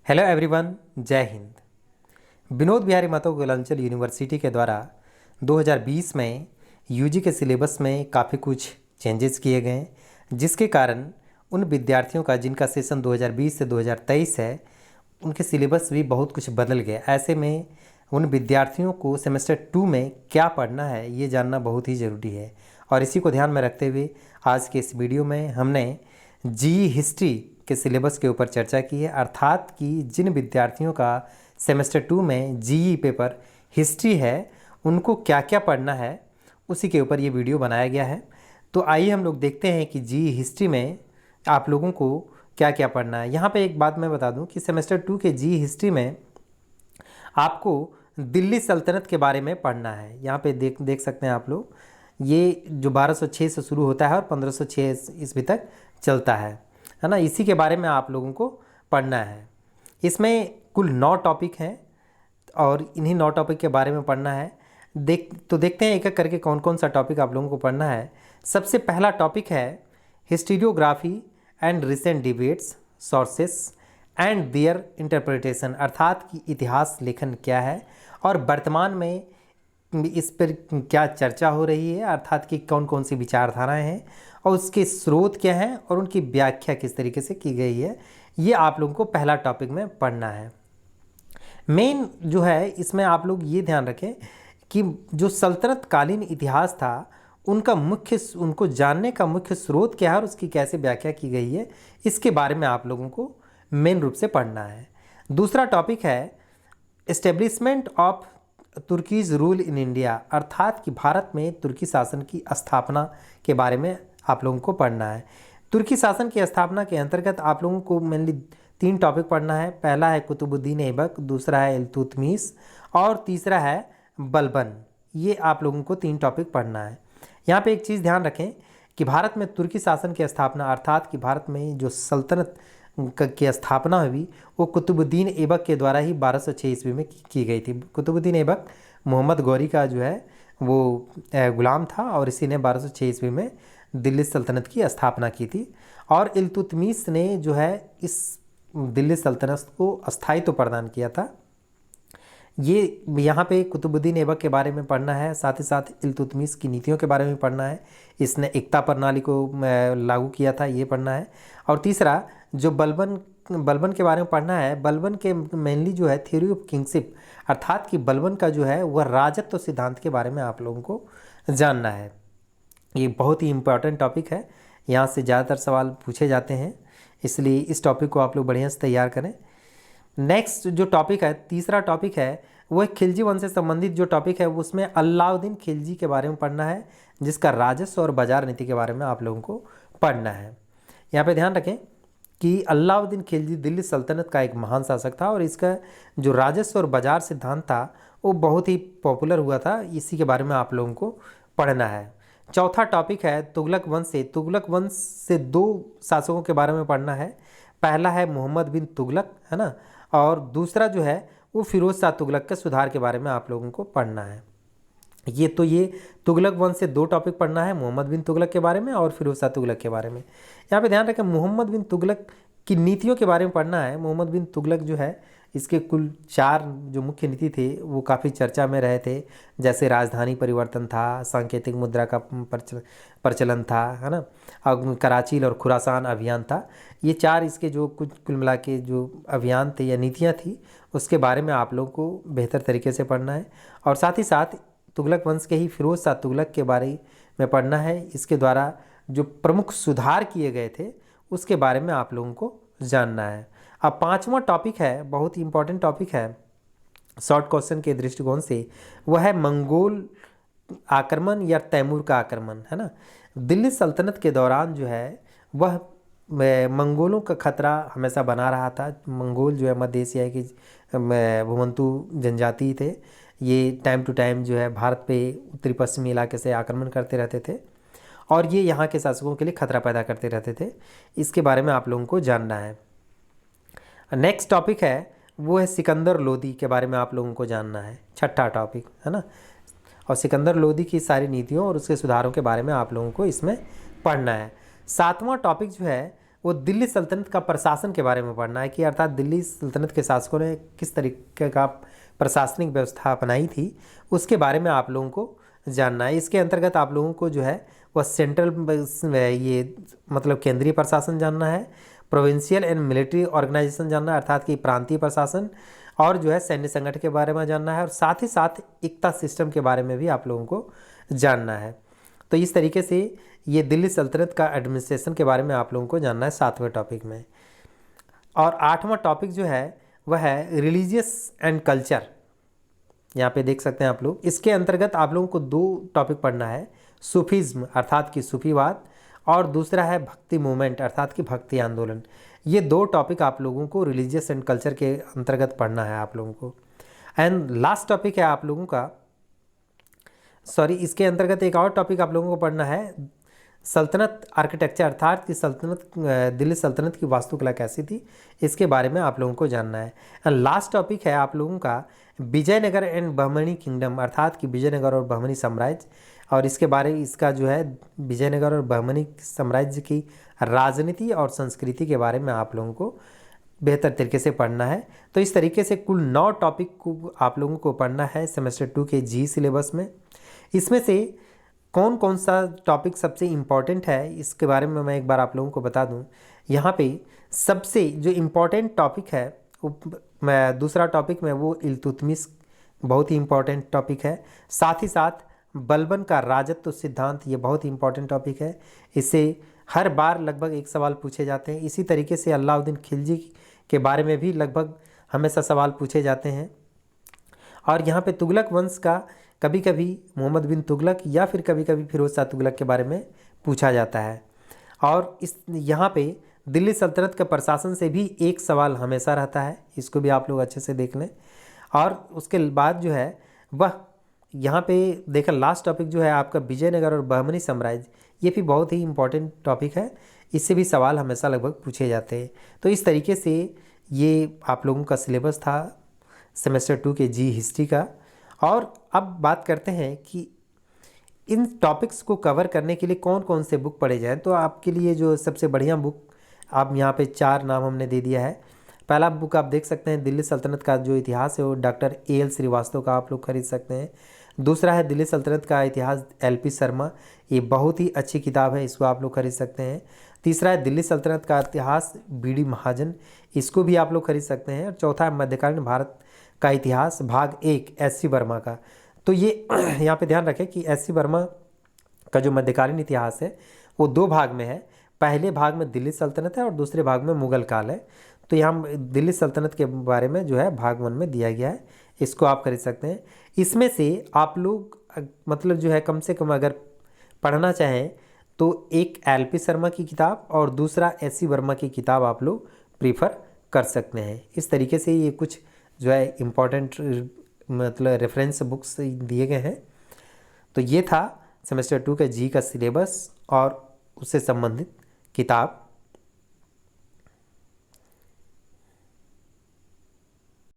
Hello everyone, जय Hind. Vinod Bihari Mahato गोलांचल university के द्वारा 2020 में यूजी के सिलेबस में काफ़ी कुछ चेंजेस किए गए, जिसके कारण उन विद्यार्थियों का जिनका सेशन 2020 से 2023 है, उनके सिलेबस भी बहुत कुछ बदल गए। ऐसे में उन विद्यार्थियों को सेमेस्टर 2 में क्या पढ़ना है ये जानना बहुत ही ज़रूरी है। और इसी को ध्यान में रखते हुए आज के इस वीडियो में हमने जी हिस्ट्री के सिलेबस के ऊपर चर्चा की है, अर्थात कि जिन विद्यार्थियों का सेमेस्टर 2 में जीई पेपर हिस्ट्री है उनको क्या क्या पढ़ना है, उसी के ऊपर ये वीडियो बनाया गया है। तो आइए हम लोग देखते हैं कि जी हिस्ट्री में आप लोगों को क्या क्या पढ़ना है। यहाँ पे एक बात मैं बता दूं कि सेमेस्टर 2 के जी हिस्ट्री में आपको दिल्ली सल्तनत के बारे में पढ़ना है। यहाँ पे देख सकते हैं आप लोग, ये जो 1206 से शुरू होता है और 1506 ईस्वी तक चलता है ना, इसी के बारे में आप लोगों को पढ़ना है। इसमें कुल 9 टॉपिक हैं और इन्हीं 9 टॉपिक के बारे में पढ़ना है। देखते हैं एक एक करके कौन कौन सा टॉपिक आप लोगों को पढ़ना है। सबसे पहला टॉपिक है historiography and recent debates, sources and there interpretation, अर्थात कि इतिहास लेखन क्या है और वर्तमान में इस पर क्या चर्चा हो रही है, अर्थात कि कौन कौन सी विचारधाराएं हैं और उसके स्रोत क्या हैं और उनकी व्याख्या किस तरीके से की गई है, ये आप लोगों को पहला टॉपिक में पढ़ना है। मेन जो है इसमें आप लोग ये ध्यान रखें कि जो सल्तनत कालीन इतिहास था उनको जानने का मुख्य स्रोत क्या है और उसकी कैसे व्याख्या की गई है, इसके बारे में आप लोगों को मेन रूप से पढ़ना है। दूसरा टॉपिक है establishment of Turkish rule in India, अर्थात कि भारत में तुर्की शासन की स्थापना के बारे में आप लोगों को पढ़ना है। तुर्की शासन की स्थापना के अंतर्गत आप लोगों को मेनली 3 टॉपिक पढ़ना है। पहला है कुतुबुद्दीन ऐबक, दूसरा है इल्तुतमिश और तीसरा है बलबन। ये आप लोगों को 3 टॉपिक पढ़ना है। यहाँ पे एक चीज़ ध्यान रखें कि भारत में तुर्की शासन की स्थापना, अर्थात कि भारत में जो सल्तनत की स्थापना हुई वो कुतुबुद्दीन ऐबक के द्वारा ही 1206 ईस्वी में की गई थी। कुतुबुद्दीन ऐबक मोहम्मद गौरी का जो है वो गुलाम था और इसी ने 1206 ईस्वी में दिल्ली सल्तनत की स्थापना की थी। और इल्तुतमिश ने जो है इस दिल्ली सल्तनत को स्थायित्व प्रदान किया था। ये यहाँ पे कुतुबुद्दीन ऐबक के बारे में पढ़ना है, साथ ही साथ इल्तुतमिश की नीतियों के बारे में पढ़ना है। इसने एकता प्रणाली को लागू किया था, ये पढ़ना है। और तीसरा जो बलबन के बारे में पढ़ना है। बलबन के मेनली जो है थ्योरी ऑफ किंगशिप, अर्थात कि बलबन का जो है वह राजत्व सिद्धांत के बारे में आप लोगों को जानना है। ये बहुत ही इम्पोर्टेंट टॉपिक है, यहाँ से ज़्यादातर सवाल पूछे जाते हैं, इसलिए इस टॉपिक को आप लोग बढ़िया से तैयार करें। नेक्स्ट जो टॉपिक है, तीसरा टॉपिक है, वह खिलजी वंश से संबंधित जो टॉपिक है उसमें अलाउद्दीन खिलजी के बारे में पढ़ना है, जिसका राजस्व और बाजार नीति के बारे में आप लोगों को पढ़ना है। यहाँ पे ध्यान रखें कि अलाउद्दीन खिलजी दिल्ली सल्तनत का एक महान शासक था और इसका जो राजस्व और बाजार सिद्धांत था वो बहुत ही पॉपुलर हुआ था, इसी के बारे में आप लोगों को पढ़ना है। चौथा टॉपिक है तुगलक वंश से 2 शासकों के बारे में पढ़ना है। पहला है मोहम्मद बिन तुगलक, है ना, और दूसरा जो है वो फिरोज शाह तुगलक के सुधार के बारे में आप लोगों को पढ़ना है। ये तुगलक वंश से 2 टॉपिक पढ़ना है, मोहम्मद बिन तुगलक के बारे में और फिरोज शाह तुगलक के बारे में। यहाँ पे ध्यान रखें मोहम्मद बिन तुगलक की नीतियों के बारे में पढ़ना है। मोहम्मद बिन तुगलक जो है इसके कुल 4 जो मुख्य नीति थे वो काफ़ी चर्चा में रहे थे, जैसे राजधानी परिवर्तन था, सांकेतिक मुद्रा का प्रचलन था, है ना, और कराची और खुरासान अभियान था। ये 4 इसके जो कुल मिला के जो अभियान थे या नीतियाँ थी उसके बारे में आप लोगों को बेहतर तरीके से पढ़ना है। और साथ ही साथ तुगलक वंश के ही फिरोज शाह तुगलक के बारे में पढ़ना है। इसके द्वारा जो प्रमुख सुधार किए गए थे उसके बारे में आप लोगों को जानना है। अब 5वां टॉपिक है, बहुत ही इंपॉर्टेंट टॉपिक है शॉर्ट क्वेश्चन के दृष्टिकोण से, वह है मंगोल आक्रमण या तैमूर का आक्रमण, है ना। दिल्ली सल्तनत के दौरान जो है वह मंगोलों का खतरा हमेशा बना रहा था। मंगोल जो है मध्य एशिया की भूमंतु जनजाति थे। ये टाइम टू टाइम जो है भारत पे उत्तरी पश्चिमी इलाके से आक्रमण करते रहते थे और ये यहाँ के शासकों के लिए खतरा पैदा करते रहते थे। इसके बारे में आप लोगों को जानना है। नेक्स्ट टॉपिक है वो है सिकंदर लोदी के बारे में आप लोगों को जानना है, 6ठा टॉपिक, है ना। और सिकंदर लोदी की सारी नीतियों और उसके सुधारों के बारे में आप लोगों को इसमें पढ़ना है। 7वां टॉपिक जो है वो दिल्ली सल्तनत का प्रशासन के बारे में पढ़ना है कि अर्थात दिल्ली सल्तनत के शासकों ने किस तरीके का प्रशासनिक व्यवस्था अपनाई थी, उसके बारे में आप लोगों को जानना है। इसके अंतर्गत आप लोगों को जो है वह सेंट्रल ये मतलब केंद्रीय प्रशासन जानना है, प्रोविंशियल एंड मिलिट्री ऑर्गेनाइजेशन जानना है अर्थात कि प्रांतीय प्रशासन, और जो है सैन्य संगठन के बारे में जानना है, और साथ ही साथ एकता सिस्टम के बारे में भी आप लोगों को जानना है। तो इस तरीके से ये दिल्ली सल्तनत का एडमिनिस्ट्रेशन के बारे में आप लोगों को जानना है 7वें टॉपिक में। और 8वां टॉपिक जो है वह है रिलीजियस एंड कल्चर। यहाँ पे देख सकते हैं आप लोग, इसके अंतर्गत आप लोगों को 2 टॉपिक पढ़ना है, सूफीज़्म अर्थात कि सूफीवाद, और दूसरा है भक्ति मूवमेंट अर्थात कि भक्ति आंदोलन। ये 2 टॉपिक आप लोगों को रिलीजियस एंड कल्चर के अंतर्गत पढ़ना है आप लोगों को। एंड लास्ट टॉपिक है आप लोगों का, सॉरी, इसके अंतर्गत एक और टॉपिक आप लोगों को पढ़ना है, सल्तनत आर्किटेक्चर अर्थात कि दिल्ली सल्तनत की वास्तुकला कैसी थी, इसके बारे में आप लोगों को जानना है। एंड लास्ट टॉपिक है आप लोगों का विजयनगर एंड बहमनी किंगडम अर्थात कि विजयनगर और बहमनी साम्राज्य, और इसके बारे में इसका जो है विजयनगर और बहमनी साम्राज्य की राजनीति और संस्कृति के बारे में आप लोगों को बेहतर तरीके से पढ़ना है। तो इस तरीके से कुल 9 टॉपिक को आप लोगों को पढ़ना है सेमेस्टर 2 के जी सिलेबस में। इसमें से कौन कौन सा टॉपिक सबसे इम्पॉर्टेंट है इसके बारे में मैं एक बार आप लोगों को बता दूं। यहाँ पे सबसे जो इम्पॉर्टेंट टॉपिक है मैं दूसरा टॉपिक में वो इल्तुतमिश बहुत ही इम्पॉर्टेंट टॉपिक है। साथ ही साथ बलबन का राजत्व सिद्धांत, ये बहुत ही इम्पॉर्टेंट टॉपिक है, इससे हर बार लगभग एक सवाल पूछे जाते हैं। इसी तरीके से अलाउद्दीन खिलजी के बारे में भी लगभग हमेशा सवाल पूछे जाते हैं। और यहाँ पे तुगलक वंश का कभी कभी मोहम्मद बिन तुगलक या फिर कभी कभी फिरोज शाह तुगलक के बारे में पूछा जाता है। और इस यहाँ पे दिल्ली सल्तनत के प्रशासन से भी एक सवाल हमेशा रहता है, इसको भी आप लोग अच्छे से देख लें। और उसके बाद जो है वह यहाँ पे देखा लास्ट टॉपिक जो है आपका विजयनगर और बहमनी साम्राज्य, ये भी बहुत ही इम्पोर्टेंट टॉपिक है, इससे भी सवाल हमेशा लगभग पूछे जाते हैं। तो इस तरीके से ये आप लोगों का सिलेबस था सेमेस्टर 2 के जी हिस्ट्री का। और अब बात करते हैं कि इन टॉपिक्स को कवर करने के लिए कौन कौन से बुक पढ़े जाएँ। तो आपके लिए जो सबसे बढ़िया बुक, आप यहाँ पे 4 नाम हमने दे दिया है। पहला बुक आप देख सकते हैं दिल्ली सल्तनत का जो इतिहास है वो डॉक्टर A.L. श्रीवास्तव का आप लोग खरीद सकते हैं। दूसरा है दिल्ली सल्तनत का इतिहास L.P. शर्मा, ये बहुत ही अच्छी किताब है, इसको आप लोग खरीद सकते हैं। तीसरा है दिल्ली सल्तनत का इतिहास B.D. महाजन, इसको भी आप लोग खरीद सकते हैं। और चौथा है मध्यकालीन भारत का इतिहास भाग 1 S.C. वर्मा का। तो ये यहाँ पे ध्यान रखें कि S.C. वर्मा का जो मध्यकालीन इतिहास है वो 2 भाग में है। पहले भाग में दिल्ली सल्तनत है और दूसरे भाग में मुगल काल है। तो यहाँ दिल्ली सल्तनत के बारे में जो है भाग 1 में दिया गया है, इसको आप खरीद सकते हैं। इसमें से आप लोग मतलब जो है कम से कम अगर पढ़ना चाहें तो एक L.P. शर्मा की किताब और दूसरा S.C. वर्मा की किताब आप लोग प्रीफर कर सकते हैं। इस तरीके से ये कुछ जो है इम्पोर्टेंट मतलब रेफरेंस बुक्स दिए गए हैं। तो ये था सेमेस्टर 2 का जी का सिलेबस और उससे संबंधित किताब।